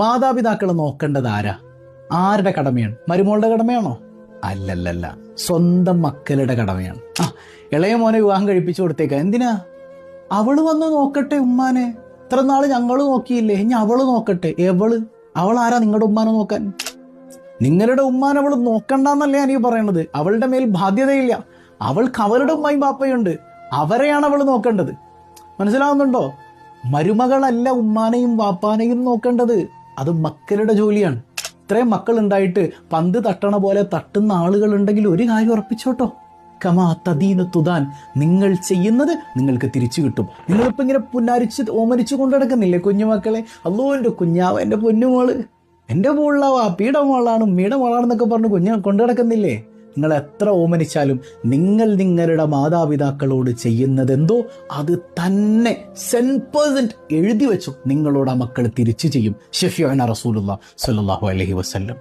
മാതാപിതാക്കളെ നോക്കേണ്ടത് ആരുടെ കടമയാണ്? മരുമോളുടെ കടമയാണോ? അല്ലല്ലല്ല, സ്വന്തം മക്കളുടെ കടമയാണ്. ഇളയ മോനെ വിവാഹം കഴിപ്പിച്ചു കൊടുത്തേക്ക. എന്തിനാ? അവള് വന്ന് നോക്കട്ടെ ഉമ്മാനെ. ഇത്ര നാള് ഞങ്ങള് നോക്കിയില്ലേ, ഇനി അവള് നോക്കട്ടെ. അവൾ ആരാ നിങ്ങളുടെ ഉമ്മാനെ നോക്കാൻ? നിങ്ങളുടെ ഉമ്മാനെ അവള് നോക്കണ്ടെന്നല്ലേ ഞാൻ ഈ പറയണത്. അവളുടെ മേൽ ബാധ്യതയില്ല. അവൾക്ക് അവരുടെ ഉമ്മയും ബാപ്പയുണ്ട്, അവരെയാണ് അവൾ നോക്കേണ്ടത്. മനസ്സിലാവുന്നുണ്ടോ? മരുമകളല്ല ഉമ്മാനെയും വാപ്പാനെയും നോക്കേണ്ടത്, അത് മക്കളുടെ ജോലിയാണ്. ഇത്രയും മക്കൾ ഉണ്ടായിട്ട് പന്ത് തട്ടണ പോലെ തട്ടുന്ന ആളുകൾ ഉണ്ടെങ്കിൽ ഒരു കാര്യം ഉറപ്പിച്ചോട്ടോ, കമാ തദീന തുദാൻ, നിങ്ങൾ ചെയ്യുന്നത് നിങ്ങൾക്ക് തിരിച്ചു കിട്ടും. നിങ്ങളിപ്പോൾ ഇങ്ങനെ ഓമനിച്ച് കൊണ്ടു നടക്കുന്നില്ലേ കുഞ്ഞുമക്കളെ? അല്ലോ എൻ്റെ കുഞ്ഞാവ, എൻ്റെ പൊന്നുമോള്, എൻ്റെ മോള വാപ്പിയുടെ മോളാണ്, ഉമ്മയുടെ മോളാണെന്നൊക്കെ പറഞ്ഞ് കൊണ്ടു നടക്കുന്നില്ലേ? നിങ്ങൾ എത്ര ഓമനിച്ചാലും നിങ്ങൾ നിങ്ങളുടെ മാതാപിതാക്കളോട് ചെയ്യുന്നതെന്തോ അത് തന്നെ 100% എഴുതി വെച്ചു നിങ്ങളോട് ആ മക്കൾ തിരിച്ചു ചെയ്യും. ഷഫീഉന റസൂലുള്ളാഹി സ്വല്ലല്ലാഹു അലൈഹി വസല്ലം.